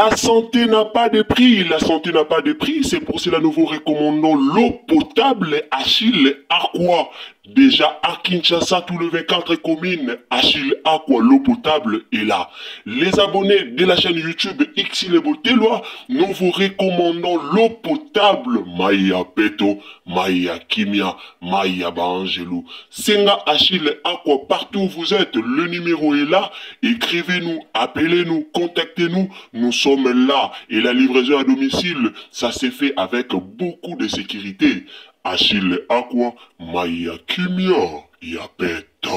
La santé n'a pas de prix, la santé n'a pas de prix, c'est pour cela nous vous recommandons l'eau potable Achille Aqua. Déjà à Kinshasa, tous les 24 communes, Achille Aqua, l'eau potable est là. Les abonnés de la chaîne YouTube X Les Botelois, nous vous recommandons l'eau potable Maya Peto, Maya Kimia, Maya Bangelou. Senga Achille Aqua, partout où vous êtes, le numéro est là. Écrivez-nous, appelez-nous, contactez-nous, nous sommes là. Et la livraison à domicile, ça s'est fait avec beaucoup de sécurité. Achille Aqua, Maya Kimia, Yapeto.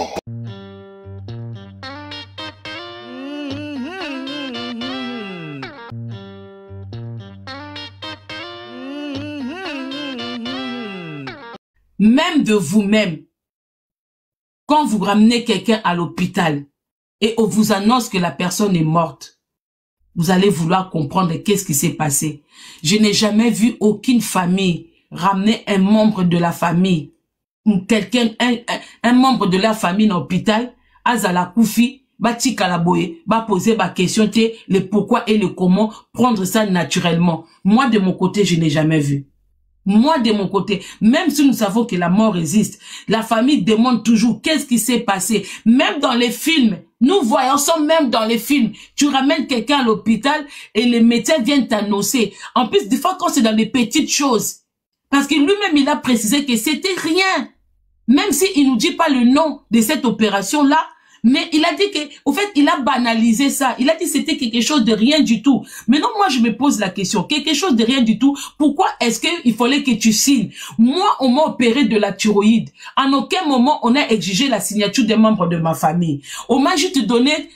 Même de vous-même, quand vous ramenez quelqu'un à l'hôpital et on vous annonce que la personne est morte, vous allez vouloir comprendre qu'est-ce qui s'est passé. Je n'ai jamais vu aucune famille ramener un membre de la famille, ou quelqu'un, un membre de la famille dans l'hôpital, azala koufi, ba tika la boye, ba poser ba question, le pourquoi et le comment, prendre ça naturellement. Moi, de mon côté, je n'ai jamais vu. Moi, de mon côté, même si nous savons que la mort existe, la famille demande toujours qu'est-ce qui s'est passé. Même dans les films, nous voyons ça même dans les films. Tu ramènes quelqu'un à l'hôpital et les médecins viennent t'annoncer. En plus, des fois, quand c'est dans les petites choses, parce que lui-même, il a précisé que c'était rien. Même s'il nous dit pas le nom de cette opération-là, mais il a dit que, au fait, il a banalisé ça. Il a dit que c'était quelque chose de rien du tout. Maintenant, moi, je me pose la question. Quelque chose de rien du tout. Pourquoi est-ce qu'il fallait que tu signes? Moi, on m'a opéré de la thyroïde. En aucun moment, on a exigé la signature des membres de ma famille. On m'a juste donné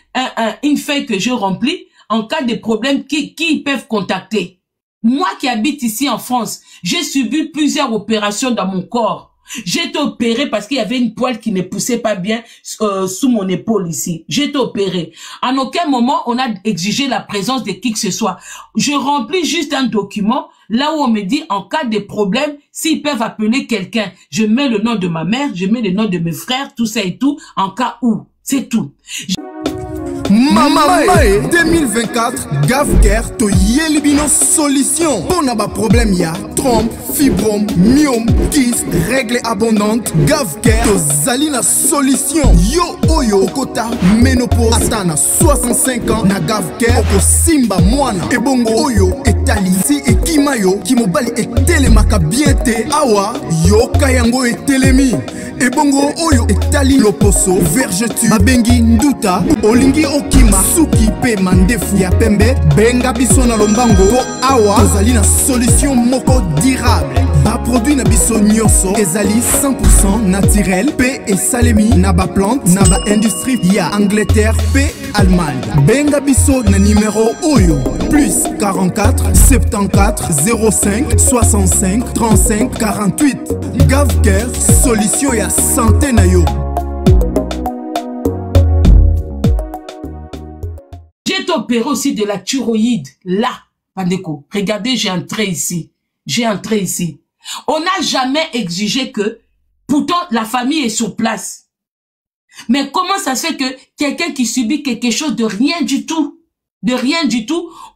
une feuille que je remplis en cas de problème qui peuvent contacter. Moi qui habite ici en France, j'ai subi plusieurs opérations dans mon corps. J'ai été opéré parce qu'il y avait une poêle qui ne poussait pas bien sous mon épaule ici. J'ai été opéré. En aucun moment, on a exigé la présence de qui que ce soit. Je remplis juste un document là où on me dit en cas de problème, s'ils peuvent appeler quelqu'un. Je mets le nom de ma mère, je mets le nom de mes frères, tout ça et tout, en cas où. C'est tout. Mama 2024 Gavker to Yelibino solution. Pour n'a pas problème ya trompe, fibrome, myome, kyste, règle abondante. Gavker to Zalina solution. Yo oyo kota ménopause atana 65 ans na Gavker oko simba mwana. Ebongo oyo etali si ekimayo kimobali etelemaka bien te awa yo kayango etelemi. Ebongo oyo etali loposo vergetu babengi nduta olingi okima suki pe mandefu ya pembe benga biso na lombango po awa tozali na solution moko durable ba produit na biso nyonso ezali 100% naturel pe esalemi na ba plante na ba industrie ya Angleterre pe Allemagne. Benga biso na numéro oyo plus 44 74 05 65 35 48. Gavker solution ya santé na yo. J'ai été opéré aussi de la thyroïde. Là, Pandeko, regardez, j'ai un trait ici. J'ai un trait ici. On n'a jamais exigé que, pourtant, la famille est sur place. Mais comment ça se fait que quelqu'un qui subit quelque chose de rien du tout,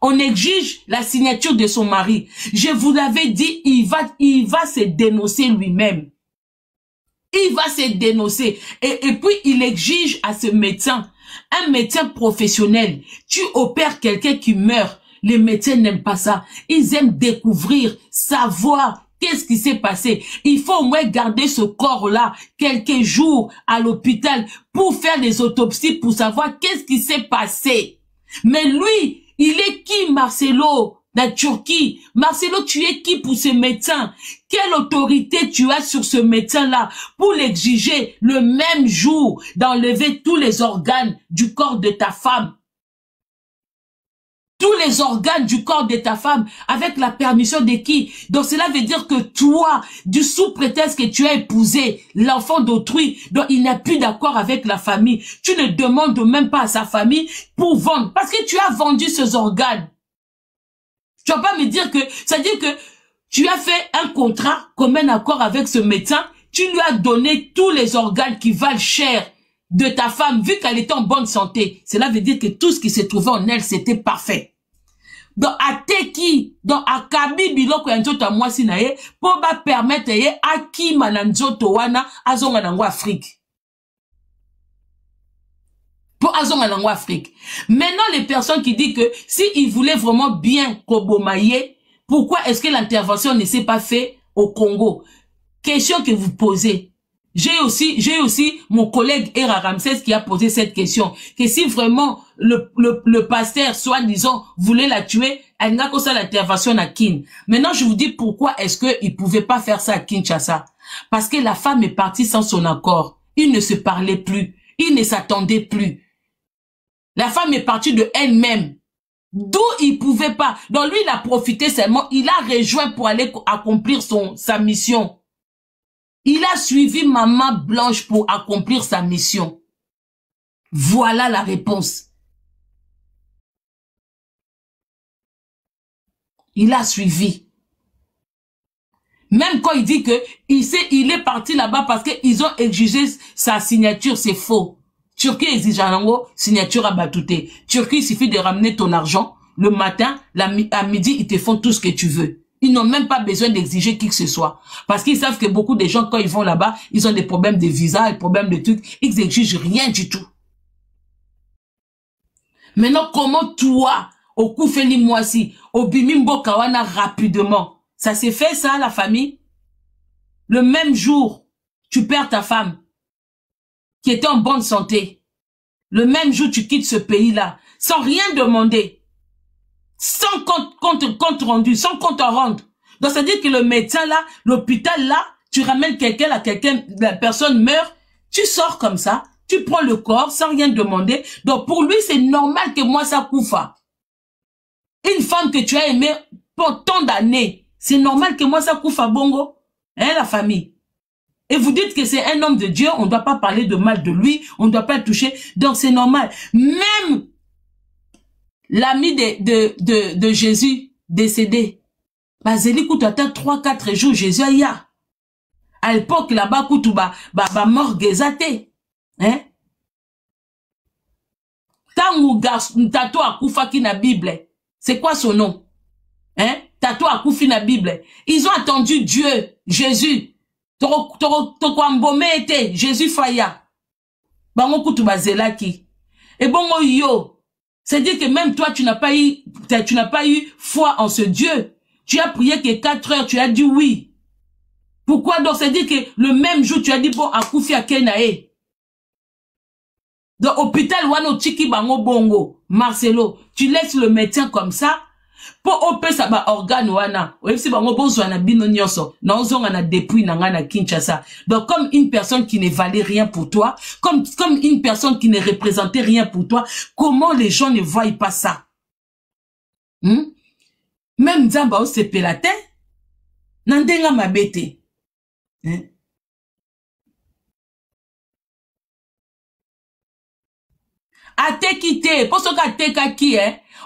on exige la signature de son mari. Je vous l'avais dit, il va se dénoncer lui-même. Il va se dénoncer. Et puis, il exige à ce médecin, un médecin professionnel. Tu opères quelqu'un qui meurt. Les médecins n'aiment pas ça. Ils aiment découvrir, savoir qu'est-ce qui s'est passé. Il faut au moins garder ce corps-là quelques jours à l'hôpital pour faire des autopsies, pour savoir qu'est-ce qui s'est passé. Mais lui, il est qui, Marcelo, la Turquie? Marcelo, tu es qui pour ce médecin? Quelle autorité tu as sur ce médecin-là pour l'exiger le même jour d'enlever tous les organes du corps de ta femme? Tous les organes du corps de ta femme, avec la permission de qui? Donc cela veut dire que toi, du sous-prétexte que tu as épousé l'enfant d'autrui, dont il n'a plus d'accord avec la famille, tu ne demandes même pas à sa famille pour vendre, parce que tu as vendu ces organes. Tu vas pas me dire que, ça veut dire que tu as fait un contrat comme un accord avec ce médecin, tu lui as donné tous les organes qui valent cher de ta femme, vu qu'elle était en bonne santé. Cela veut dire que tout ce qui se trouvait en elle, c'était parfait. donc ateki donc akabi biloko ya nzoto mwasi na ye po ba permettre ye akima na nzoto wana azonga nango Afrique. Pour azonga nango Afrique. Maintenant les personnes qui disent que si ils voulaient vraiment bien kobomaye, pourquoi est-ce que l'intervention ne s'est pas faite au Congo? Question que vous posez. J'ai aussi mon collègue Era Ramsès qui a posé cette question. Que si vraiment le pasteur, soi-disant, voulait la tuer, elle n'a que ça l'intervention à Kin. Maintenant, je vous dis pourquoi est-ce qu'il pouvait pas faire ça à Kinshasa. Parce que la femme est partie sans son accord. Ils ne se parlaient plus. Ils ne s'attendaient plus. La femme est partie de elle-même. D'où il pouvait pas. Donc lui, il a profité seulement. Il a rejoint pour aller accomplir sa mission. Il a suivi Maman Blanche pour accomplir sa mission. Voilà la réponse. Il a suivi. Même quand il dit que il est parti là-bas parce qu'ils ont exigé sa signature, c'est faux. Turquie exige un signature à Batouté. Turquie, il suffit de ramener ton argent. Le matin, à midi, ils te font tout ce que tu veux. Ils n'ont même pas besoin d'exiger qui que ce soit. Parce qu'ils savent que beaucoup de gens, quand ils vont là-bas, ils ont des problèmes de visa, des problèmes de trucs. Ils n'exigent rien du tout. Maintenant, comment toi, au Koufeli Moisi, au Bimimbo Kawana rapidement, ça s'est fait ça, la famille? Le même jour, tu perds ta femme, qui était en bonne santé. Le même jour, tu quittes ce pays-là, sans rien demander. Sans compte rendu, sans compte à rendre. Donc, ça veut dire que le médecin là, l'hôpital là, tu ramènes quelqu'un, la personne meurt, tu sors comme ça, tu prends le corps sans rien demander. Donc, pour lui, c'est normal que moi, ça koufa. Une femme que tu as aimée pour tant d'années, c'est normal que moi, ça koufa bongo. Hein, la famille? Et vous dites que c'est un homme de Dieu, on ne doit pas parler de mal de lui, on ne doit pas le toucher. Donc, c'est normal. Même l'ami de Jésus décédé. Bazeli kout attend 3-4 jours Jésus a ya. À l'époque là-bas koutou ba mort gezate. Hein? Tangu tato akufa ki na Bible. C'est quoi son nom? Hein? Tato akufi na Bible. Ils ont attendu Dieu, Jésus. Toko ambome ete Jésus faya. Bango koutou bazelaki. Et bongo yo. C'est-à-dire que même toi, tu n'as pas eu foi en ce Dieu. Tu as prié que 4 heures, tu as dit oui. Pourquoi donc? C'est-à-dire que le même jour, tu as dit bon, akoufi akenae. Dans l'hôpital, wano tiki bango bongo, Marcelo, tu laisses le médecin comme ça, pour opérer ça ba organe wana. Ou si bango bonzo na bino nyoso, na ozonga na depuis na nga na Kinshasa. Donc comme une personne qui ne valait rien pour toi, comme une personne qui ne représentait rien pour toi, comment les gens ne voient pas ça? Même Zamba se pelate, nandenga mabete. Ate kite, pour ce qu'a kaki,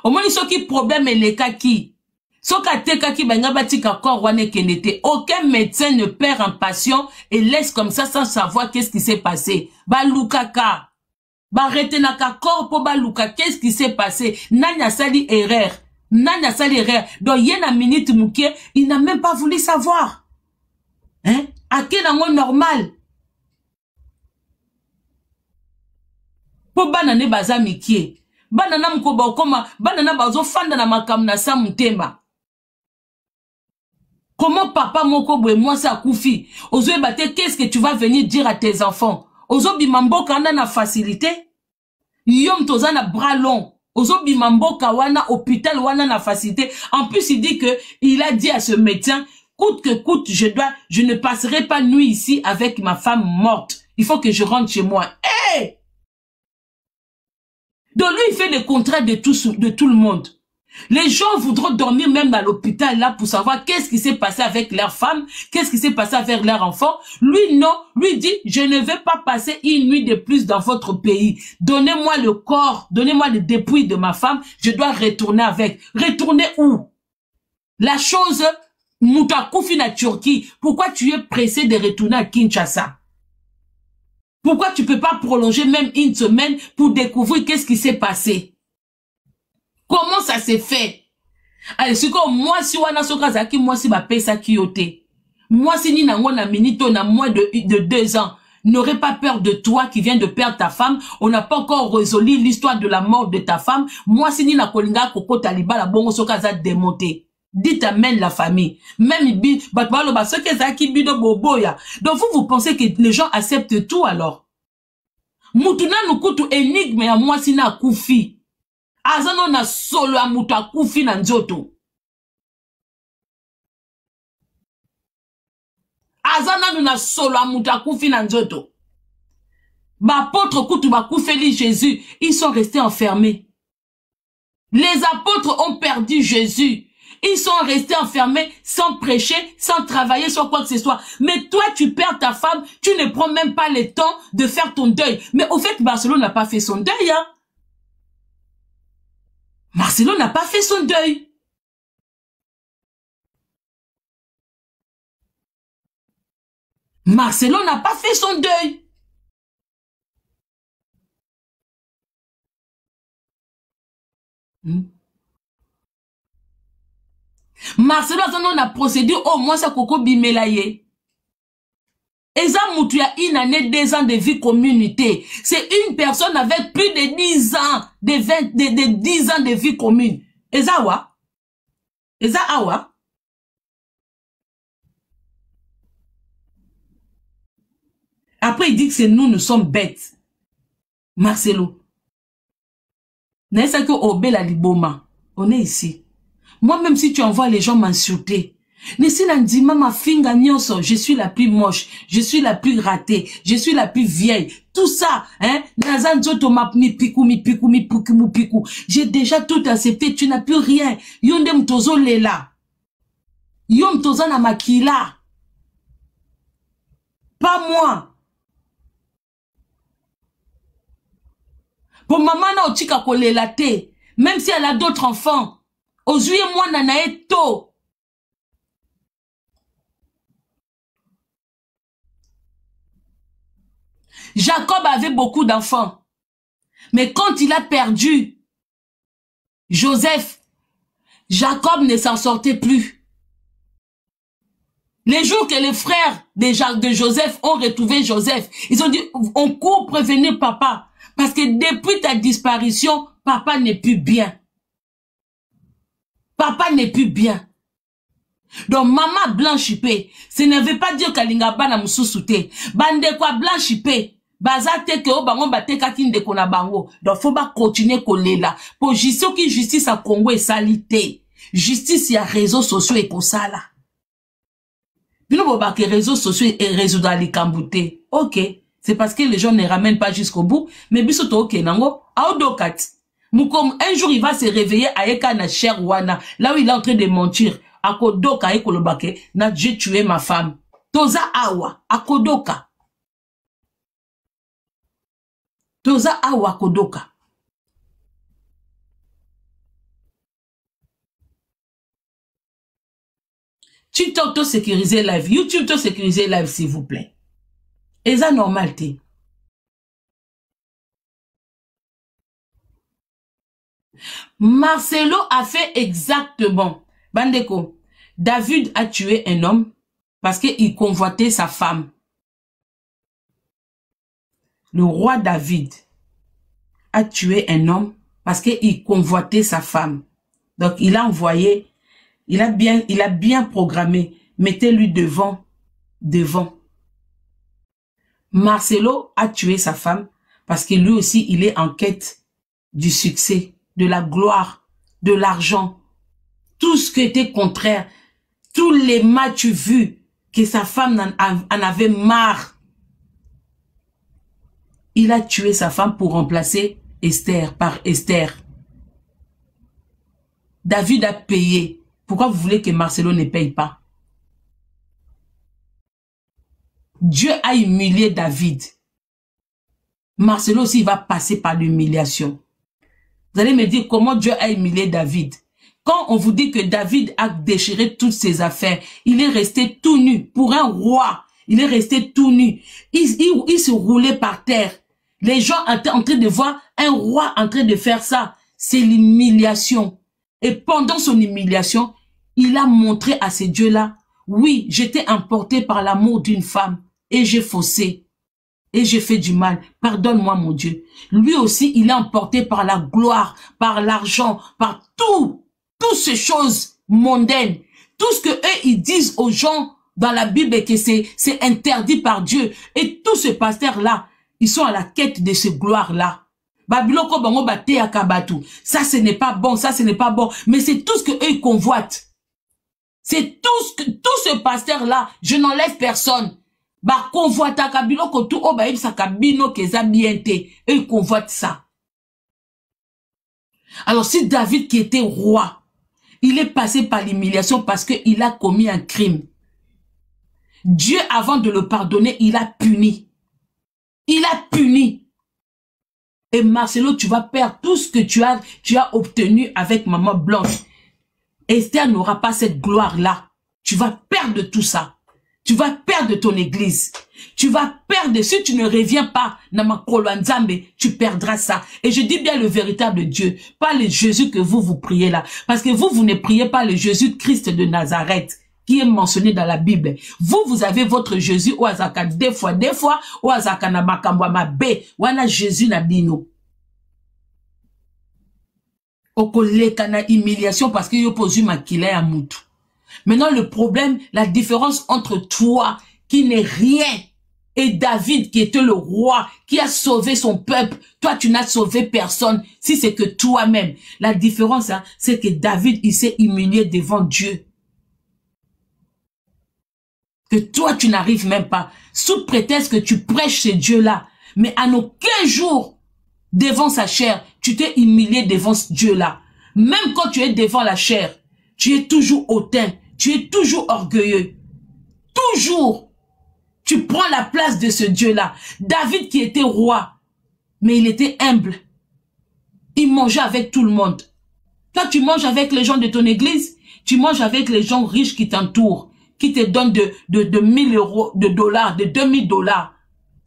au moins ils sont qui problème et les kaki. Ce qu'a kaki benga batika kor wane kenete. Aucun médecin ne perd en patient et laisse comme ça sans savoir qu'est-ce qui s'est passé. Ba lukaka. Ba retenaka kor po ba luka. Qu'est-ce qui s'est passé? Nanya sali erreur. Nanya sali erreur. Donc yena minute mouké, il n'a même pas voulu savoir. Hein? Ake nango normal. Po banane baza mikie. Banana mkoba okoma, banana bazo fanda na makam na sa mutema. Comment papa moko boue moi ça koufi? Ozo ebate, qu'est-ce que tu vas venir dire à tes enfants? Ozo bimambo kana na facilité? Yom toza na bras long. Ozo bimambo kawana hôpital wana na facilité. En plus il dit que il a dit à ce médecin, coûte que coûte, je ne passerai pas nuit ici avec ma femme morte. Il faut que je rentre chez moi. Hey! Donc lui, il fait le contraire de tout le monde. Les gens voudront dormir même à l'hôpital là pour savoir qu'est-ce qui s'est passé avec leur femme, qu'est-ce qui s'est passé avec leur enfant. Lui, non. Lui dit, je ne vais pas passer une nuit de plus dans votre pays. Donnez-moi le corps, donnez-moi le dépouille de ma femme, je dois retourner avec. Retourner où? La chose, Moutakoufine na Turquie, pourquoi tu es pressé de retourner à Kinshasa? Pourquoi tu peux pas prolonger même une semaine pour découvrir qu'est-ce qui s'est passé? Comment ça s'est fait? Allez, c'est comme moi si wana sokazaki, moi si ba pesa kiyote. Moi si ni nango na minito na moins de 2 ans, n'aurait pas peur de toi qui viens de perdre ta femme. On n'a pas encore résolu l'histoire de la mort de ta femme. Moi si ni na kolinga koko taliba la bongo sokaza démonté. Dites amen la famille. Même bi batbalo ba sokezaki bido boboya. Donc vous pensez que les gens acceptent tout alors? Mutuna nukutu énigme ya moi si na kufi. Azano na solo ya mutu akufi na nzoto. Azana na solo ya mutu akufi na nzoto. Ba apôtres kutu ba kufeli Jésus, ils sont restés enfermés. Les apôtres ont perdu Jésus. Ils sont restés enfermés sans prêcher, sans travailler, sans quoi que ce soit. Mais toi, tu perds ta femme, tu ne prends même pas le temps de faire ton deuil. Mais au fait, Marcelo n'a pas fait son deuil, hein. Marcelo n'a pas fait son deuil. Marcelo n'a pas fait son deuil. Marcelo a procédé au moins sa koko bimelaye. Eza mutu ya une année, 2 ans de vie communauté. C'est une personne avec plus de 10 ans, de 10 ans de vie commune. Eza wa? Eza awa? Après, il dit que c'est nous sommes bêtes. Marcelo. N'est-ce que Obé la liboma? On est ici. Moi, même si tu envoies les gens m'insulter, je suis la plus moche, je suis la plus ratée, je suis la plus vieille. Tout ça, hein, j'ai déjà tout accepté, tu n'as plus rien. Yondem tozo lela. Yom tozo na makila. Pas moi. Pour maman na otika ko lela te, même si elle a d'autres enfants. Aujourd'hui, moi, nanae to. Jacob avait beaucoup d'enfants. Mais quand il a perdu Joseph, Jacob ne s'en sortait plus. Les jours que les frères de Joseph ont retrouvé Joseph, ils ont dit, on court prévenir papa. Parce que depuis ta disparition, papa n'est plus bien. Papa n'est plus bien. Donc, maman blanchipé, ce ne veut pas dire qu'Alinga bana mususute. Bande quoi blanchipé. Bazate ke o bango bateka kinde kona bango. Donc, faut pas continuer kolela. Pour justice à Congo et salité. Justice y a réseaux sociaux et pour ça là. Bino boba que réseaux sociaux et réseaux dans les kambouté. Ok. C'est parce que les gens ne ramènent pas jusqu'au bout. Mais bisoto ok nango. Aodokat. Moukom, un jour, il va se réveiller à Eka na Cherwana, là où il est en train de mentir. Akodoka, Ekolobake, na j'ai tué ma femme. Toza Awa, Akodoka. Toza Awa, Akodoka. TikTok, to sécuriser live. YouTube, to sécuriser live, s'il vous plaît. Et ça, normalité. Marcelo a fait exactement. Bandeko, David a tué un homme parce qu'il convoitait sa femme. Le roi David a tué un homme parce qu'il convoitait sa femme. Donc il a envoyé, il a bien programmé. Mettez-lui devant. Marcelo a tué sa femme parce que lui aussi il est en quête du succès, de la gloire, de l'argent, tout ce qui était contraire, tous les matchs vus que sa femme en avait marre. Il a tué sa femme pour remplacer Esther par Esther. David a payé. Pourquoi vous voulez que Marcelo ne paye pas? Dieu a humilié David. Marcelo aussi va passer par l'humiliation. Vous allez me dire comment Dieu a humilié David. Quand on vous dit que David a déchiré toutes ses affaires, il est resté tout nu. Pour un roi, il est resté tout nu. Il se roulait par terre. Les gens étaient en train de voir un roi en train de faire ça. C'est l'humiliation. Et pendant son humiliation, il a montré à ces dieux-là, oui, j'étais emporté par l'amour d'une femme et j'ai faussé. Et j'ai fait du mal. Pardonne-moi, mon Dieu. Lui aussi, il est emporté par la gloire, par l'argent, par toutes ces choses mondaines. Tout ce que eux, ils disent aux gens dans la Bible et que c'est interdit par Dieu. Et tous ces pasteurs-là, ils sont à la quête de ces gloires-là. Ça, ce n'est pas bon, ça, ce n'est pas bon. Mais c'est tout ce que eux, ils convoitent. C'est tout ce pasteur-là, je n'enlève personne. Ba convoita kabilo ko tout o ba ibsa kabino keza biente et convoite ça. Alors si David qui était roi, il est passé par l'humiliation parce qu'il a commis un crime. Dieu avant de le pardonner, il a puni. Il a puni. Et Marcelo, tu vas perdre tout ce que tu as obtenu avec Maman Blanche. Esther n'aura pas cette gloire-là. Tu vas perdre tout ça. Tu vas perdre ton église. Tu vas perdre, si tu ne reviens pas, tu perdras ça. Et je dis bien le véritable Dieu, pas le Jésus que vous priez là. Parce que vous ne priez pas le Jésus Christ de Nazareth, qui est mentionné dans la Bible. Vous avez votre Jésus, ou azaka des fois, ou azaka na makambo mabe, wana Jésus na bino. Okoleka na humiliation parce que yo posu makila ya mutu. Maintenant, le problème, la différence entre toi, qui n'est rien, et David, qui était le roi, qui a sauvé son peuple, toi, tu n'as sauvé personne, si c'est que toi-même. La différence, hein, c'est que David, il s'est humilié devant Dieu. Que toi, tu n'arrives même pas, sous prétexte que tu prêches ce Dieu-là, mais en aucun jour, devant sa chair, tu t'es humilié devant ce Dieu-là. Même quand tu es devant la chair, tu es toujours hautain. Tu es toujours orgueilleux. Toujours. Tu prends la place de ce Dieu-là. David qui était roi, mais il était humble. Il mangeait avec tout le monde. Toi, tu manges avec les gens de ton église. Tu manges avec les gens riches qui t'entourent, qui te donnent de 1000 euros, de dollars, de 2000 dollars.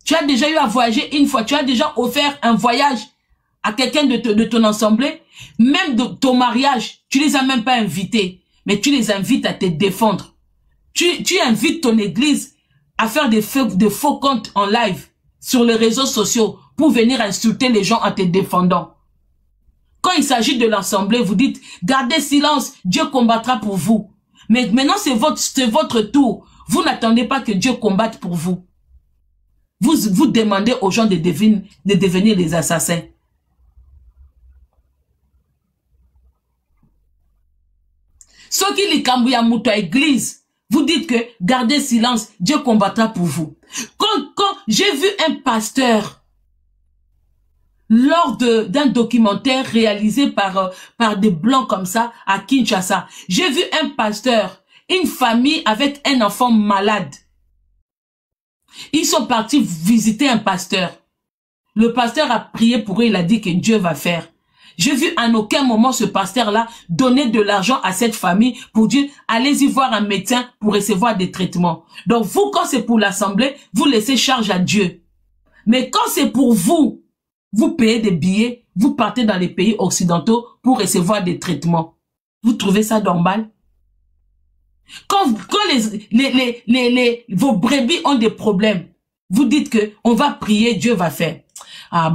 Tu as déjà eu à voyager une fois. Tu as déjà offert un voyage à quelqu'un de ton assemblée. Même de ton mariage, tu les as même pas invités. Mais tu les invites à te défendre. Tu invites ton église à faire des faux comptes en live sur les réseaux sociaux pour venir insulter les gens en te défendant. Quand il s'agit de l'assemblée, vous dites, gardez silence, Dieu combattra pour vous. Mais maintenant, c'est votre tour. Vous n'attendez pas que Dieu combatte pour vous. Vous demandez aux gens de devenir des assassins. Ceux qui les cambouillent à église, vous dites que gardez silence, Dieu combattra pour vous. Quand j'ai vu un pasteur lors d'un documentaire réalisé par des blancs comme ça à Kinshasa, j'ai vu un pasteur, une famille avec un enfant malade. Ils sont partis visiter un pasteur. Le pasteur a prié pour eux, il a dit que Dieu va faire. J'ai vu en aucun moment ce pasteur-là donner de l'argent à cette famille pour dire, allez-y voir un médecin pour recevoir des traitements. Donc vous, quand c'est pour l'assemblée, vous laissez charge à Dieu. Mais quand c'est pour vous, vous payez des billets, vous partez dans les pays occidentaux pour recevoir des traitements. Vous trouvez ça normal? Quand vos brebis ont des problèmes, vous dites que on va prier, Dieu va faire. Ah,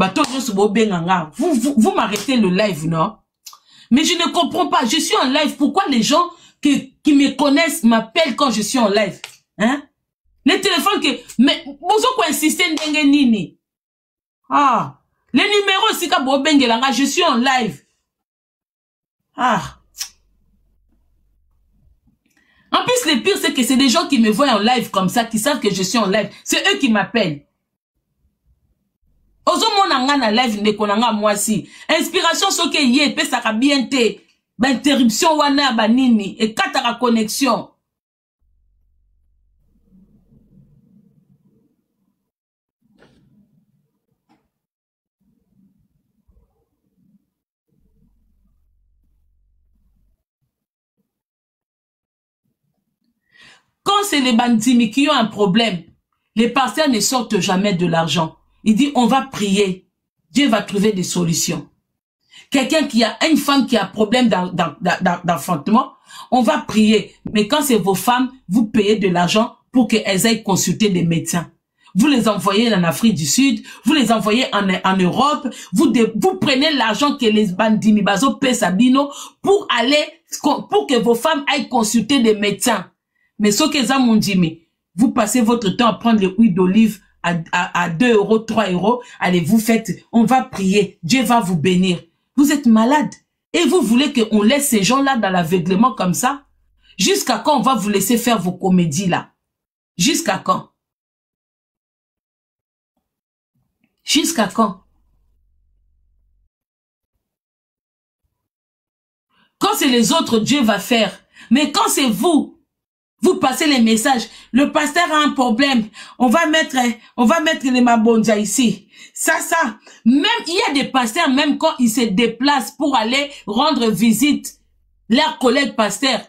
vous m'arrêtez le live, non? Mais je ne comprends pas. Je suis en live. Pourquoi les gens qui me connaissent m'appellent quand je suis en live? Hein? Les téléphones que... Mais, vous insistez nini? Ah, les numéros, si je suis en live. Ah. En plus, le pire, c'est que c'est des gens qui me voient en live comme ça, qui savent que je suis en live. C'est eux qui m'appellent. Live moi si inspiration so ke yé pe ça bien té ba interruption wana ba nini et katara connexion. Quand c'est les bandits qui ont un problème, les pasteurs ne sortent jamais de l'argent. Il dit, on va prier. Dieu va trouver des solutions. quelqu'un qui a une femme qui a problème d'enfantement, on va prier. Mais quand c'est vos femmes, vous payez de l'argent pour qu'elles aillent consulter des médecins. Vous les envoyez en Afrique du Sud, vous les envoyez en Europe, vous prenez l'argent que les bandimi bazo paient Sabino pour que vos femmes aillent consulter des médecins. Mais ce que ça m'ont dit, vous passez votre temps à prendre l'huile d'olive à 2 euros, 3 euros, allez, vous faites, on va prier, Dieu va vous bénir. Vous êtes malade. Et vous voulez qu'on laisse ces gens-là dans l'aveuglement comme ça? Jusqu'à quand on va vous laisser faire vos comédies là? Jusqu'à quand? Jusqu'à quand? Quand c'est les autres, Dieu va faire. Mais quand c'est vous, vous passez les messages. Le pasteur a un problème. On va mettre les mabonja ici. Ça. Même, il y a des pasteurs, même quand ils se déplacent pour aller rendre visite, leurs collègues pasteurs,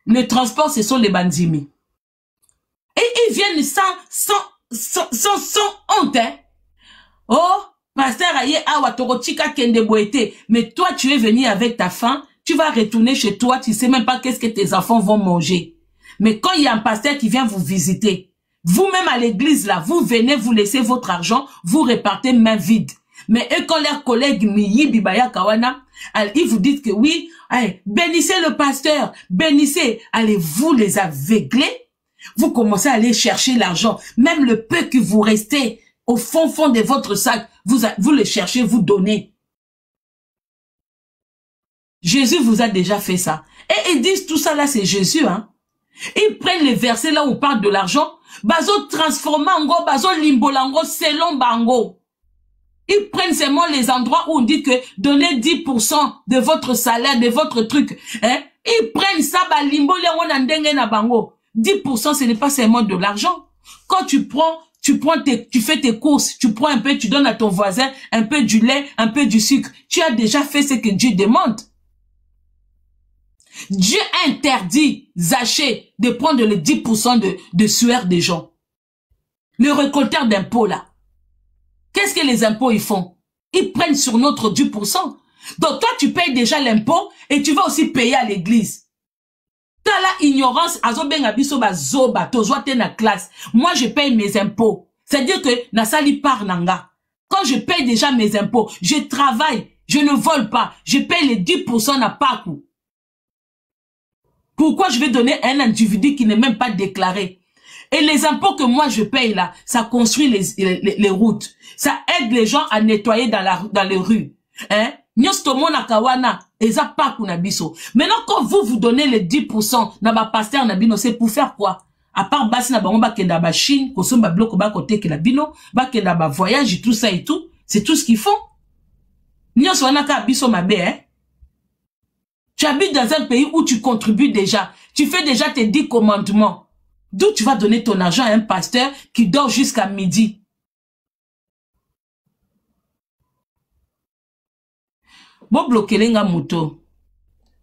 le transport, ce sont les bandimi. Et ils viennent sans honte, hein. Oh, pasteur Aye Awatorochika Kende Boete, mais toi tu es venu avec ta faim, tu vas retourner chez toi, tu sais même pas qu'est-ce que tes enfants vont manger. Mais quand il y a un pasteur qui vient vous visiter, vous-même à l'église là, vous venez, vous laissez votre argent, vous répartez main vide. Mais eux, quand leurs collègues Miyi Bibaya Kawana, ils vous disent que oui, allez, bénissez le pasteur, bénissez, allez vous les aveugler, vous commencez à aller chercher l'argent, même le peu que vous restez au fond de votre sac, vous le cherchez, vous donnez. Jésus vous a déjà fait ça. Et ils disent tout ça là, c'est Jésus, hein. Ils prennent les versets là où on parle de l'argent, bazo transformango, bazo limbolango, selon bango. Ils prennent seulement les endroits où on dit que donnez 10% de votre salaire, de votre truc, hein. Ils prennent ça, ba limbo, na bango. 10% ce n'est pas seulement de l'argent. Quand tu fais tes courses, tu prends un peu, tu donnes à ton voisin un peu du lait, un peu du sucre. Tu as déjà fait ce que Dieu demande. Dieu interdit Zaché de prendre les 10% de sueur des gens. Le récolteur d'impôts là. Qu'est-ce que les impôts ils font? Ils prennent sur notre 10%. Donc toi tu payes déjà l'impôt et tu vas aussi payer à l'église. T'as la ignorance, classe. Moi, je paye mes impôts. C'est-à-dire que Nasali par nanga. Quand je paye déjà mes impôts, je travaille, je ne vole pas, je paye les 10% à Pakou. Pourquoi je vais donner un individu qui n'est même pas déclaré? Et les impôts que moi je paye là, ça construit les routes. Ça aide les gens à nettoyer dans les rues. Hein? Maintenant, quand vous donnez les 10% na ba pasteur na bino, c'est pour faire quoi? À part basi na bango ba kenda ba Chine, kosomba bloko ba côté que la bino, ba kenda ba voyage, tout ça et tout, c'est tout ce qu'ils font. Nyoso wanaka biso mabe, hein? Tu habites dans un pays où tu contribues déjà, tu fais déjà tes 10 commandements. D'où tu vas donner ton argent à un pasteur qui dort jusqu'à midi? Bo bloquer lenga moto.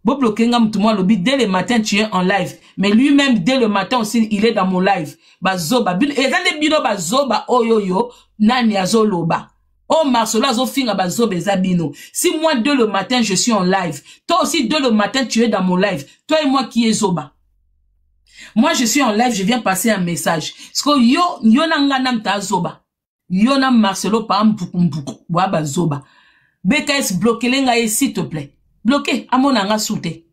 Bo bloquer lenga moto moi lobby dès le matin tu es en live, mais lui-même dès le matin aussi il est dans mon live. Ba zoba bin et dans les bino ba zoba oyoyo nani azoloba. Oh Marcelo azo finga ba zoba ezabino. Si moi dès le matin je suis en live, toi aussi dès le matin tu es dans mon live. Toi et moi qui est zoba. Moi je suis en live, je viens passer un message. Parce que yo nanga nam ta zoba. Yo nam Marcelo pa mbuku wa ba zoba. BKS bloqué lenga s'il te plaît. Bloqué à mon anga souté.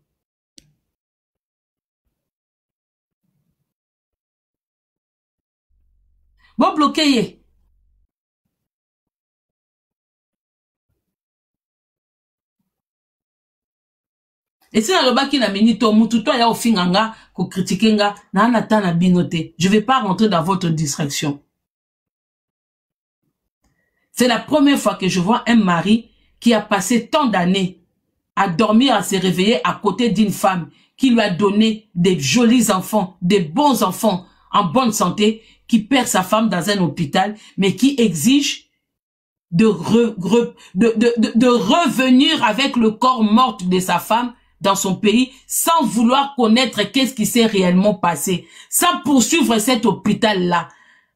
Bon bloqué. Et si na loba ki na minito mutu to ya ofinganga ko critiquer nga na nata na binote. Je vais pas rentrer dans votre distraction. C'est la première fois que je vois un mari qui a passé tant d'années à dormir, à se réveiller à côté d'une femme qui lui a donné des jolis enfants, des bons enfants en bonne santé, qui perd sa femme dans un hôpital, mais qui exige de revenir avec le corps mort de sa femme dans son pays sans vouloir connaître qu'est-ce qui s'est réellement passé, sans poursuivre cet hôpital-là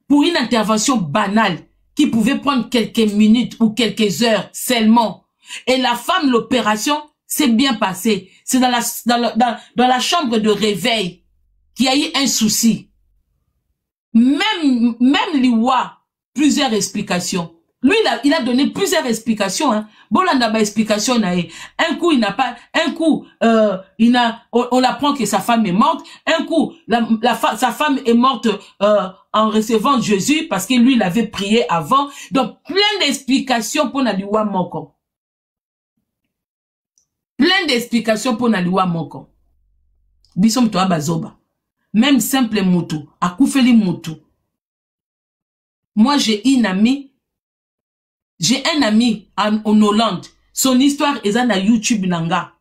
pour une intervention banale qui pouvait prendre quelques minutes ou quelques heures seulement. Et la femme, l'opération s'est bien passée. C'est dans la chambre de réveil qu'il y a eu un souci. Même Liwa, plusieurs explications. Lui, il a donné plusieurs explications. Hein. Bolanda ba explication nae. Un coup, il n'a pas, un coup, on apprend que sa femme est morte. Un coup, sa femme est morte en recevant Jésus parce que lui, il avait prié avant. Donc, plein d'explications pour Naliwa Moko. Plein d'explications pour Naliwa Moko. Bisom toa bazoba. Même simple moutou. Akoufeli moutou. Moi, j'ai une amie. J'ai un ami en Hollande. Son histoire est dans YouTube Nanga.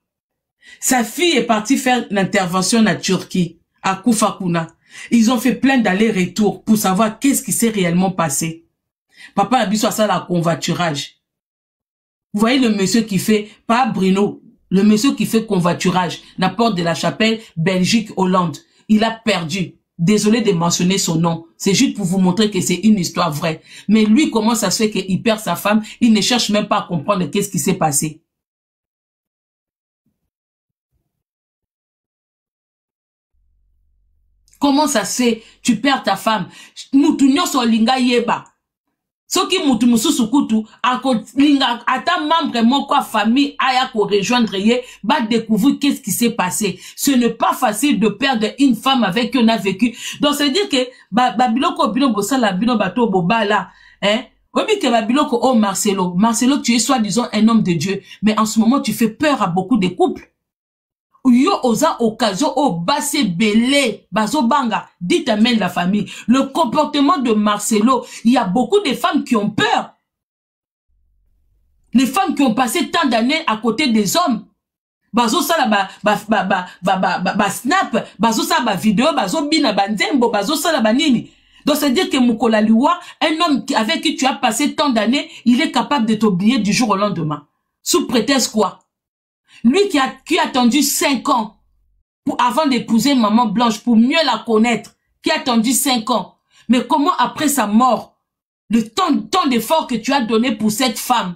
Sa fille est partie faire l'intervention en Turquie, à Koufakuna. Ils ont fait plein d'allers-retours pour savoir qu'est-ce qui s'est réellement passé. Papa a vu ça la convoiturage. Vous voyez le monsieur qui fait, pas Bruno, le monsieur qui fait convoiturage, la porte de la chapelle, Belgique, Hollande. Il a perdu. Désolé de mentionner son nom. C'est juste pour vous montrer que c'est une histoire vraie. Mais lui, comment ça se fait qu'il perd sa femme? Il ne cherche même pas à comprendre qu'est-ce qui s'est passé. Comment ça se fait? Tu perds ta femme. Moutounyo so linga yeba. Soki mutu mususu kutu, linga ata membre moko famille aya ko rejoindre ye, ba découvrir qu'est-ce qui s'est passé. Ce n'est pas facile de perdre une femme avec qui on a vécu. Donc c'est dire que babiloko bino bosala bino bato bobala, hein? Obi ke babiloko oh Marcelo, tu es soi-disant un homme de Dieu, mais en ce moment tu fais peur à beaucoup de couples. Yo osa occasion au basse belé bazo banga dit amène la famille. Le comportement de Marcelo, il y a beaucoup de femmes qui ont peur. Les femmes qui ont passé tant d'années à côté des hommes. Bazo sala ba snap, bazo sala ba vidéo, bazo bina banzembo, bazo sala ba nini. Donc c'est dire que Mukola Liwa, un homme avec qui tu as passé tant d'années, il est capable de t'oublier du jour au lendemain. Sous prétexte quoi? Lui qui a attendu 5 ans avant d'épouser Maman Blanche pour mieux la connaître, qui a attendu 5 ans. Mais comment après sa mort, le temps d'effort que tu as donné pour cette femme,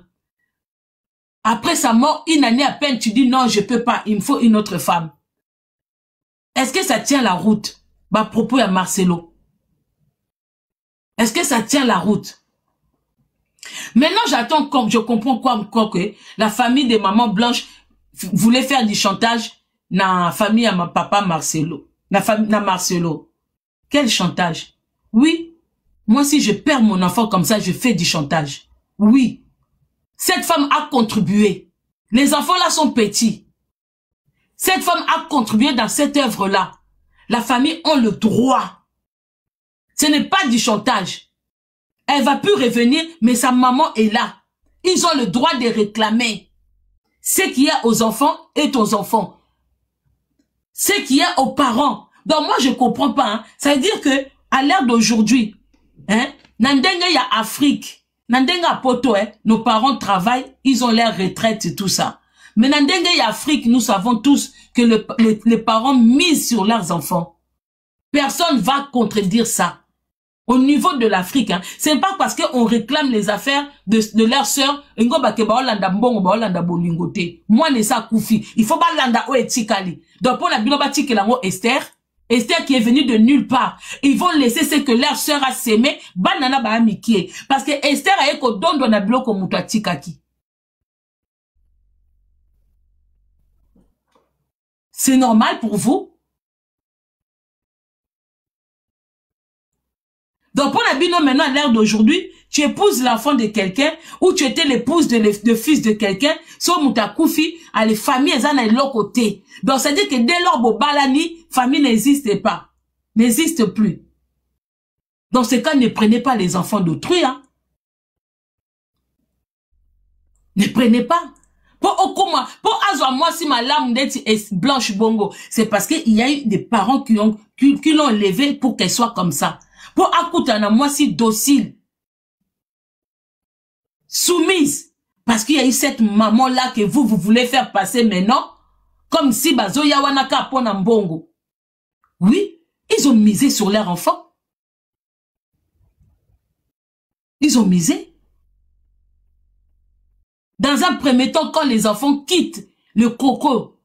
après sa mort, une année à peine, tu dis non, je peux pas, il me faut une autre femme. Est-ce que ça tient la route? Bah, propos à Marcelo. Est-ce que ça tient la route? Maintenant, j'attends comme je comprends quoi que la famille de Maman Blanche voulait faire du chantage dans la famille à ma papa Marcelo. Na Marcelo. Quel chantage? Oui. Moi, si je perds mon enfant comme ça, je fais du chantage. Oui. Cette femme a contribué. Les enfants là sont petits. Cette femme a contribué dans cette œuvre-là. La famille a le droit. Ce n'est pas du chantage. Elle va plus revenir, mais sa maman est là. Ils ont le droit de réclamer. Ce qu'il y a aux enfants est aux enfants. Ce qu'il y a aux parents. Donc moi, je comprends pas. Hein. Ça veut dire que à l'ère d'aujourd'hui, hein, Nandenge y a Afrique. Nandenge a Poto, hein, nos parents travaillent, ils ont leur retraite et tout ça. Mais Nandenge y a Afrique, nous savons tous que les parents misent sur leurs enfants. Personne va contredire ça. Au niveau de l'Afrique, hein, c'est pas parce qu'on réclame les affaires de leurs sœurs, moi, ne ça koufi. Il faut pas landa o etikali. Donc, pour la binobati que l'ango Esther qui est venue de nulle part, ils vont laisser ce que leur sœur a sémé, banana ba amikie. Parce que Esther a eko dondo na bloko muto atikaki. C'est normal pour vous? Donc, pour la bino, maintenant, à l'ère d'aujourd'hui, tu épouses l'enfant de quelqu'un, ou tu étais l'épouse de fils de quelqu'un, so mutakoufi, à les familles, elles en ont l'autre côté. Donc, ça dit que dès lors, Bobalani, famille n'existe pas. N'existe plus. Dans ce cas, ne prenez pas les enfants d'autrui, hein. Ne prenez pas. Pour Azwa, moi, si ma lame est blanche bongo, c'est parce qu'il y a eu des parents qui l'ont élevé pour qu'elle soit comme ça. Pour Akoutana, moi, si docile, soumise, parce qu'il y a eu cette maman-là que vous voulez faire passer maintenant, comme si Bazo Yawanaka Pona Mbongo. Oui, ils ont misé sur leur enfant. Ils ont misé. Dans un premier temps, quand les enfants quittent le coco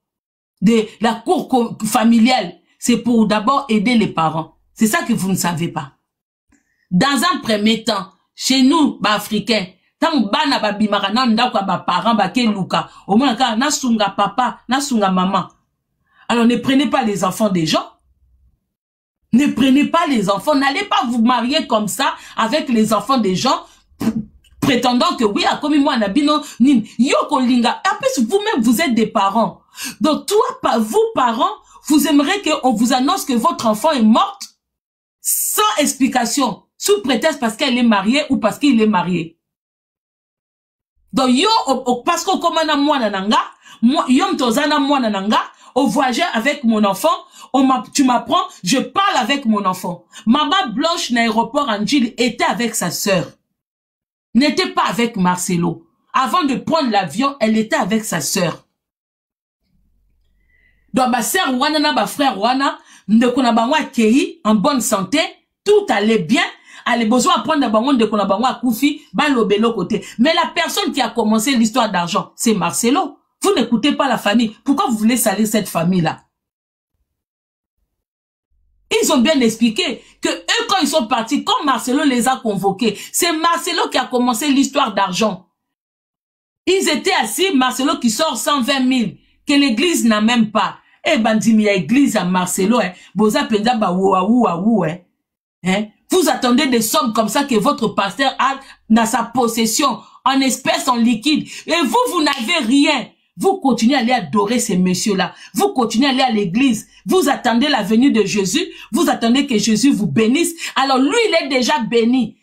de la cour familiale, c'est pour d'abord aider les parents. C'est ça que vous ne savez pas. Dans un premier temps, chez nous, Africains, tant bana babimara na ndako ba parents ba ke luka, au moins quand na sunga papa, na sunga maman. Alors ne prenez pas les enfants des gens. Ne prenez pas les enfants, n'allez pas vous marier comme ça avec les enfants des gens prétendant que oui, comme moi nabino nin yoko linga. En plus vous-même vous êtes des parents. Donc toi vous parents, vous aimeriez qu'on vous annonce que votre enfant est morte sans explication, sous prétexte parce qu'elle est mariée ou parce qu'il est marié. Donc yo parce que comme na mwana nanga, yo mtozana mwana nanga, au voyager avec mon enfant, tu m'apprends, je parle avec mon enfant. Maman Blanche l'aéroport Angile était avec sa sœur. N'était pas avec Marcelo. Avant de prendre l'avion, elle était avec sa sœur. Donc ma sœur wana na ba frère wana, ndekona bangwa kei en bonne santé, tout allait bien. Elle a besoin de prendre bangon de kona bangwa koufi, ba lobelo côté. Mais la personne qui a commencé l'histoire d'argent, c'est Marcelo. Vous n'écoutez pas la famille. Pourquoi vous voulez salir cette famille-là? Ils ont bien expliqué que eux, quand ils sont partis, quand Marcelo les a convoqués, c'est Marcelo qui a commencé l'histoire d'argent. Ils étaient assis, Marcelo qui sort 120 000, que l'église n'a même pas. Eh ben, il y a église à Marcelo, hein. Boza penda ba ou, hein. Vous attendez des sommes comme ça que votre pasteur a dans sa possession, en espèces, en liquide. Et vous n'avez rien. Vous continuez à aller adorer ces messieurs-là. Vous continuez à aller à l'église. Vous attendez la venue de Jésus. Vous attendez que Jésus vous bénisse. Alors lui, il est déjà béni.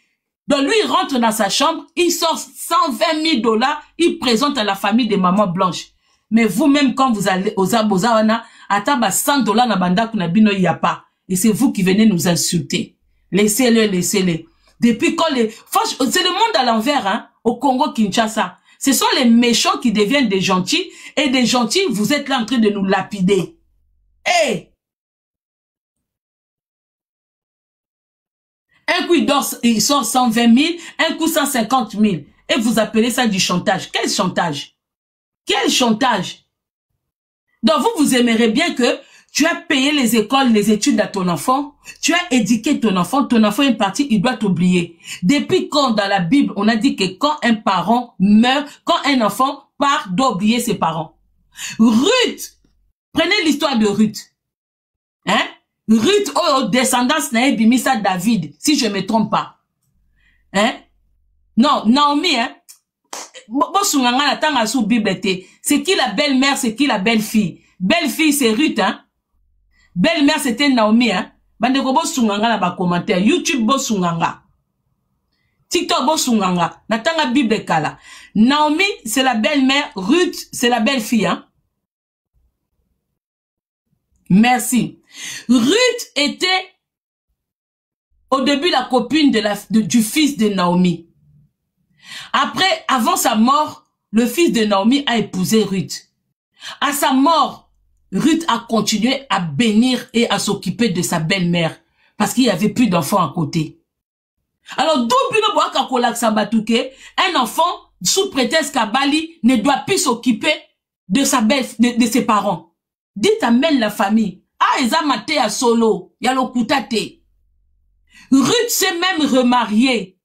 Donc lui, il rentre dans sa chambre. Il sort 120 000 $. Il présente à la famille de Maman Blanche. Mais vous-même, quand vous allez aux Abozawana, à taba 100 $ na banda kunabino, il n'y a pas. Et c'est vous qui venez nous insulter. Laissez-le, laissez-le. Depuis quand c'est le monde à l'envers, hein, au Congo Kinshasa. Ce sont les méchants qui deviennent des gentils, et des gentils, vous êtes là en train de nous lapider. Hey! Un coup, il sort 120 000, un coup 150 000. Et vous appelez ça du chantage. Quel chantage? Quel chantage? Donc vous aimerez bien que tu as payé les écoles, les études à ton enfant, tu as éduqué ton enfant est parti, il doit t'oublier. Depuis quand dans la Bible, on a dit que quand un parent meurt, quand un enfant part, doit oublier ses parents. Ruth, prenez l'histoire de Ruth. Hein? Ruth, descendance n'a bimisa David, si je me trompe pas. Hein? Non, Naomi, hein? C'est qui la belle-mère, c'est qui la belle-fille? Belle-fille, c'est Ruth, hein? Belle-mère, c'était Naomi, hein? Bandeko bo sunganga na ba commentaire. YouTube bo sunganga. TikTok bo sunganga. Natanga Bible kala. Naomi, c'est la belle-mère. Ruth, c'est la belle-fille, hein? Merci. Ruth était au début la copine du fils de Naomi. Après, avant sa mort, le fils de Naomi a épousé Ruth. À sa mort, Ruth a continué à bénir et à s'occuper de sa belle-mère parce qu'il n'y avait plus d'enfants à côté. Alors, un enfant, sous prétexte qu'Abali ne doit plus s'occuper de de ses parents. Dites amène la famille. Ah, ils ont maté à solo. Yalokutate. Ruth s'est même remariée.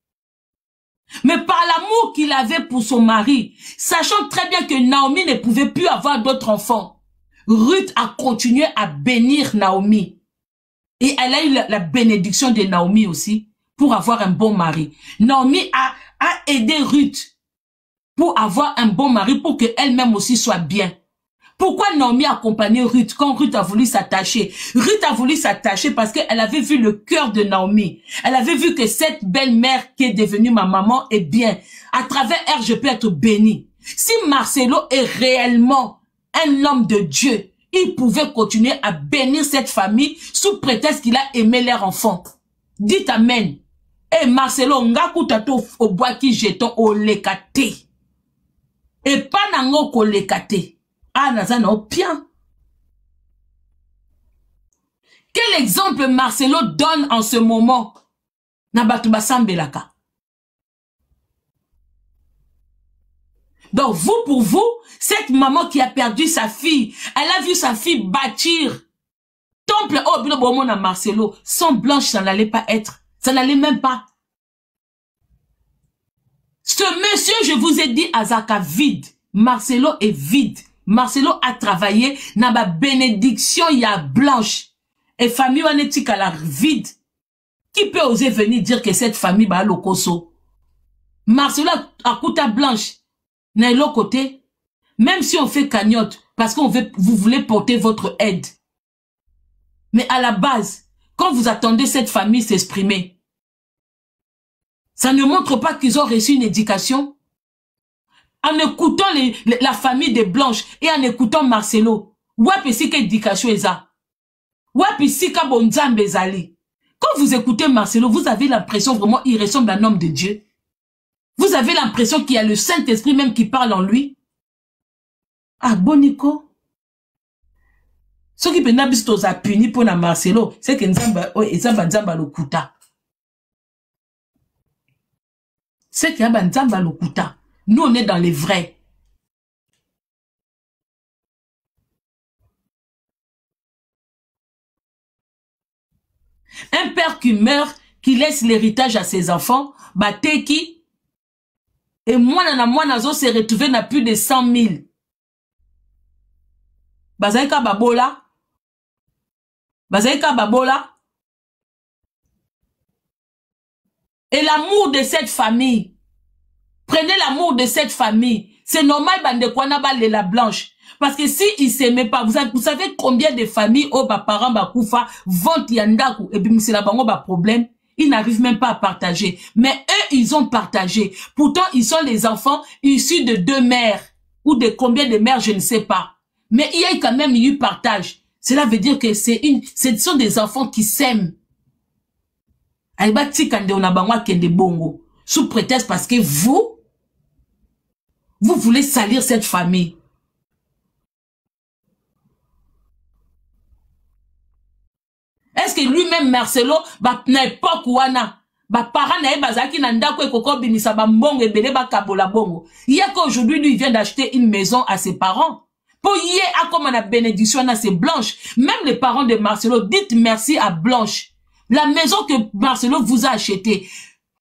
Mais par l'amour qu'il avait pour son mari, sachant très bien que Naomi ne pouvait plus avoir d'autres enfants, Ruth a continué à bénir Naomi. Et elle a eu la bénédiction de Naomi aussi pour avoir un bon mari. Naomi a aidé Ruth pour avoir un bon mari, pour qu'elle-même aussi soit bien. Pourquoi Naomi a accompagné Ruth quand Ruth a voulu s'attacher? Ruth a voulu s'attacher parce qu'elle avait vu le cœur de Naomi. Elle avait vu que cette belle-mère qui est devenue ma maman est bien. À travers elle, je peux être bénie. Si Marcelo est réellement un homme de Dieu, il pouvait continuer à bénir cette famille sous prétexte qu'il a aimé leur enfant. Dites amen. Eh Marcelo, ngaku tato au bois qui jeton au lekate. Et pas nango ko lekate. Ah, nazana au bien. Quel exemple Marcelo donne en ce moment? Nabatuba Sambelaka. Donc vous, pour vous, cette maman qui a perdu sa fille, elle a vu sa fille bâtir temple au Bilobomon à Marcelo, sans blanche, ça n'allait pas être. Ça n'allait même pas. Ce monsieur, je vous ai dit, Azaka, vide. Marcelo est vide. Marcelo a travaillé, n'a pas bénédiction, il y a blanche. Et famille wanetique à la vide. Qui peut oser venir dire que cette famille va au Koso? Marcelo a coûté blanche. N'a l'autre côté. Même si on fait cagnotte, parce qu'on veut, vous voulez porter votre aide. Mais à la base, quand vous attendez cette famille s'exprimer, ça ne montre pas qu'ils ont reçu une éducation. En écoutant la famille des Blanches et en écoutant Marcelo, wapesika éducation eza. Wapesika bonzambe ezali. Quand vous écoutez Marcelo, vous avez l'impression vraiment il ressemble à un homme de Dieu. Vous avez l'impression qu'il y a le Saint-Esprit même qui parle en lui. Ah, Boniko. Ce qui peut n'a puni pour Marcelo, c'est que Nzamba lokuta. C'est qu'il y a Nzamba lokuta. Nous, on est dans les vrais. Un père qui meurt, qui laisse l'héritage à ses enfants, Bateki, et moi, nazo s'est retrouvé n'a plus de 100 000. Bazaika Babola. Bazaika Babola. Et l'amour de cette famille. Prenez l'amour de cette famille. C'est normal, bande kwana balle la blanche. Parce que si ils s'aimaient pas, vous savez combien de familles, oh, bah, parents, bah, koufa, vont yandaku, et puis, c'est la bango, bah, problème. Ils n'arrivent même pas à partager. Mais eux, ils ont partagé. Pourtant, ils sont les enfants issus de 2 mères. Ou de combien de mères, je ne sais pas. Mais il y a quand même eu partage. Cela veut dire que ce sont des enfants qui s'aiment. Sous prétexte parce que vous voulez salir cette famille. Est-ce que lui-même, Marcelo, n'importe quoi, parents il y a qu'aujourd'hui, lui, il vient d'acheter une maison à ses parents. Pour y a comme la bénédiction à ses Blanches. Même les parents de Marcelo, dites merci à Blanche. La maison que Marcelo vous a achetée.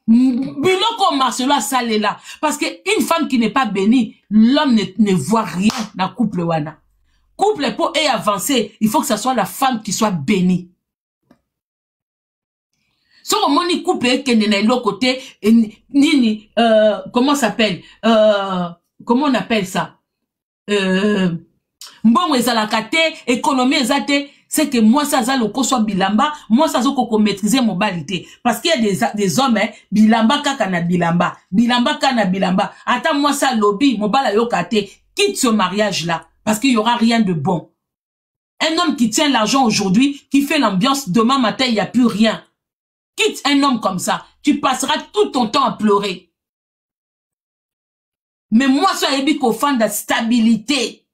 Biloko Marcelo a salé là. Parce qu'une femme qui n'est pas bénie, l'homme ne voit rien dans le couple wana. Couple pour et avancer, il faut que ce soit la femme qui soit bénie. Si on dit couple qui n'est pas côté, nini, comment ça s'appelle? Comment on appelle ça? Bon, économie, c'est que moi, ça, soit bilamba, moi, ça, maîtriser mon balité. Parce qu'il y a des hommes, bilamba, kakana, bilamba, bilamba, kana, bilamba. Attends, moi, ça, lobby, mon bala, yokate, quitte ce mariage-là. Parce qu'il y aura rien de bon. Un homme qui tient l'argent aujourd'hui, qui fait l'ambiance, demain matin, il n'y a plus rien. Quitte un homme comme ça. Tu passeras tout ton temps à pleurer. Mais moi, ça, ebi ko fan de stabilité.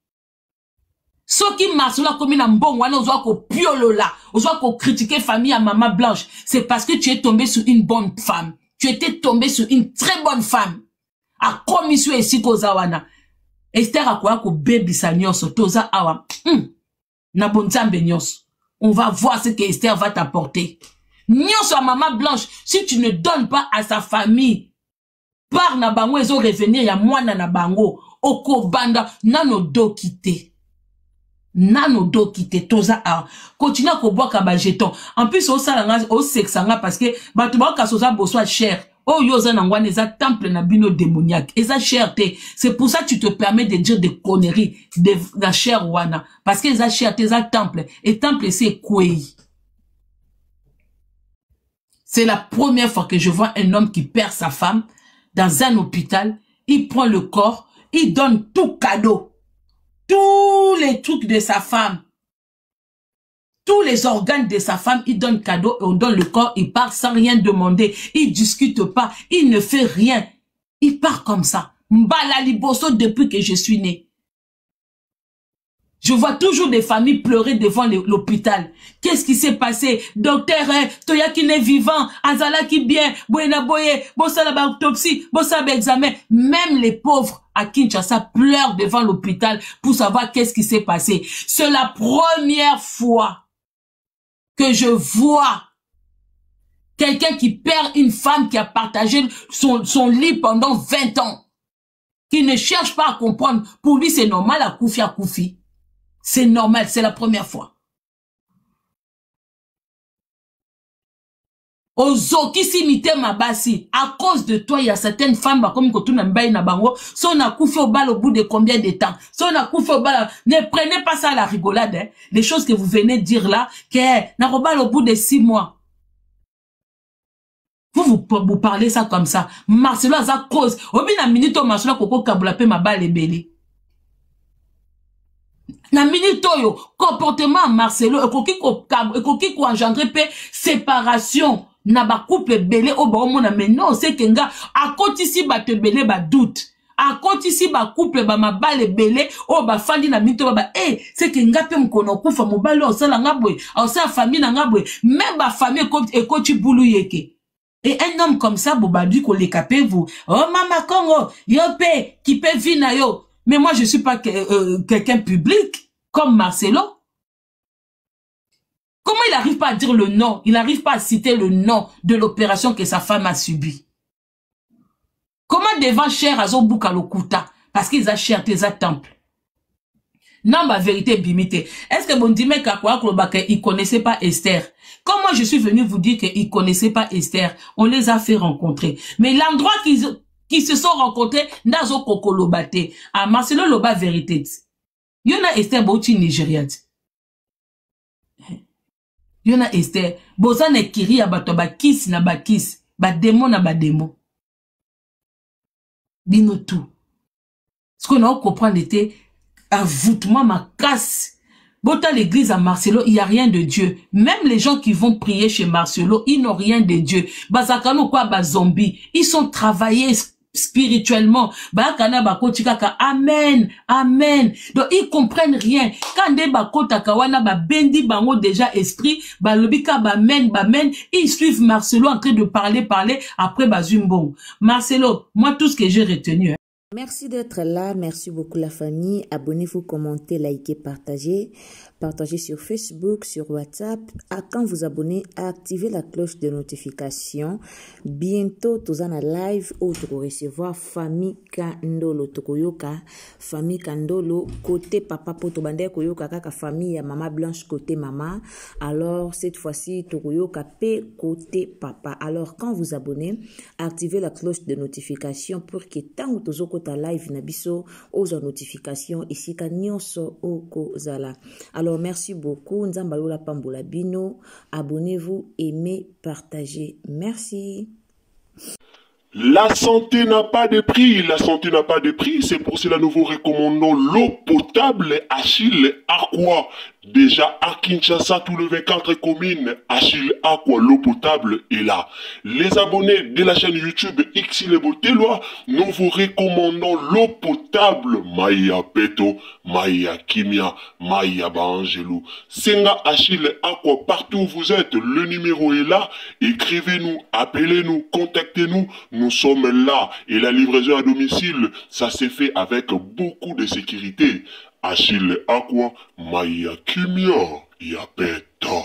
Ce qui marche là comme une bon, on doit ko piolo là, on doit ko critiquer famille à maman blanche. C'est parce que tu es tombé sur une bonne femme. Tu étais tombé sur une très bonne femme. A commission ici kozawana. Esther a quoi ko baby sa nyonso toza awa. Na bonzambe nyonso. On va voir ce que Esther va t'apporter. Nyonso à maman blanche, si tu ne donnes pas à sa famille, par na bango ezo revenir ya mwana na bango, oko banda nano do kite. Nano do kite toza a continue à boire kaba jeton. En plus au salanga au sexanga parce que batu ba kasoza boswa cher. Oh yoza nangwane za temple na bino démoniaque. Eza cherté. C'est pour ça que tu te permets de dire des conneries de la cher wana parce que eza cherté za temple et temple c'est quoi? C'est la première fois que je vois un homme qui perd sa femme dans un hôpital, il prend le corps, il donne tout cadeau. Tous les trucs de sa femme. Tous les organes de sa femme, il donne cadeau et on donne le corps, il part sans rien demander. Il discute pas, il ne fait rien. Il part comme ça. Mbala liboso depuis que je suis né. Je vois toujours des familles pleurer devant l'hôpital. Qu'est-ce qui s'est passé? Docteur, Toya qui n'est vivant, Azala qui bien, Boena Boye, Bossala ba autopsie, Bossala ba examen. Même les pauvres à Kinshasa pleurent devant l'hôpital pour savoir qu'est-ce qui s'est passé. C'est la première fois que je vois quelqu'un qui perd une femme qui a partagé son lit pendant 20 ans. Qui ne cherche pas à comprendre. Pour lui, c'est normal à Koufi. C'est normal, c'est la première fois. Ozoki simite mabasi, à cause de toi, il y a certaines femmes, comme Kotuna Mbaye Nabango, si on a Koufi au bal au bout de combien de temps? Si on a Koufi au bal, ne prenez pas ça à la rigolade, hein. Les choses que vous venez de dire là, que n'a pas au bout de 6 mois. Vous parlez ça comme ça. Marcelo a sa cause. Obi na minute Marcelo koko kabulape mabale ebele. Na minute yo comportement Marcelo ekoki ko engendrer pe séparation na ba couple belé o ba omona mais non c'est que nga akotisi ba te belé ba doute. Akotisi ba couple ba mabale belé o ba fandi na minute ba c'est que nga pe mkono kufa mobale o sala ngabwe o sa famille na ngabwe même ba famille ekoti bulu yeke. Et un homme comme ça, Bobadu, qu'on les capé, vous. Oh, Mama Congo, yopé, qui peut vina yo. Mais moi, je suis pas quelqu'un public, comme Marcelo. Comment il n'arrive pas à dire le nom? Il n'arrive pas à citer le nom de l'opération que sa femme a subie. Comment devant cher à Zobouka Lokuta? Parce qu'ils ont cher tes temples. Non, ma vérité, bimité. Est-ce que bon dime Kakwa Klobake, il connaissait pas Esther? Comme moi, je suis venu vous dire qu'ils connaissaient pas Esther, on les a fait rencontrer. Mais l'endroit qu'ils se sont rencontrés, Nazo Koko Lobate, à Marcelo Loba vérité. Yona Esther Bouti Nigeria. Yona Esther, Bozane Kiri abato ba kiss na ba kiss, ba démon na ba démon. Bino tout. Ce qu'on a compris était avoutement ma casse. Bota l'église à Marcelo, il n'y a rien de Dieu. Même les gens qui vont prier chez Marcelo, ils n'ont rien de Dieu. Bazakano quoi, zombies. Ils sont travaillés spirituellement. Bakana bakotikaka, amen, amen. Donc ils comprennent rien. Quand des bakotakawana ba bendi bango déjà esprit, balobika bamen, ils suivent Marcelo en train de parler, après bazumbong. Marcelo, moi tout ce que j'ai retenu, hein. Merci d'être là, merci beaucoup la famille. Abonnez-vous, commentez, likez, partagez. Partagez sur Facebook, sur WhatsApp. Quand vous abonnez, activez la cloche de notification. Bientôt, tous en live, autre recevoir famille Kandolo Tokoyoka, famille Kandolo côté papa Potobande Koyoka kaka famille maman Blanche côté maman. Alors cette fois-ci Tokoyoka P côté papa. Alors quand vous abonnez, activez la cloche de notification pour que tant ou tous kota live nabiso aux notifications ici kanyonso okozala. Alors merci beaucoup, Nzambalola Pambola Bino, abonnez-vous, aimez, partagez. Merci. La santé n'a pas de prix, la santé n'a pas de prix, c'est pour cela nous vous recommandons l'eau potable Achille Aqua. Déjà à Kinshasa, tout le 24 communes, Achille Aqua, l'eau potable est là. Les abonnés de la chaîne YouTube Xile Botelwa, nous vous recommandons l'eau potable Maya Peto, Maya Kimia, Maya Bangelou. Senga Achille Aqua, partout où vous êtes, le numéro est là. Écrivez-nous, appelez-nous, contactez-nous. Nous sommes là et la livraison à domicile, ça s'est fait avec beaucoup de sécurité. Achille Aqua, Maya Kimia, Yapeto.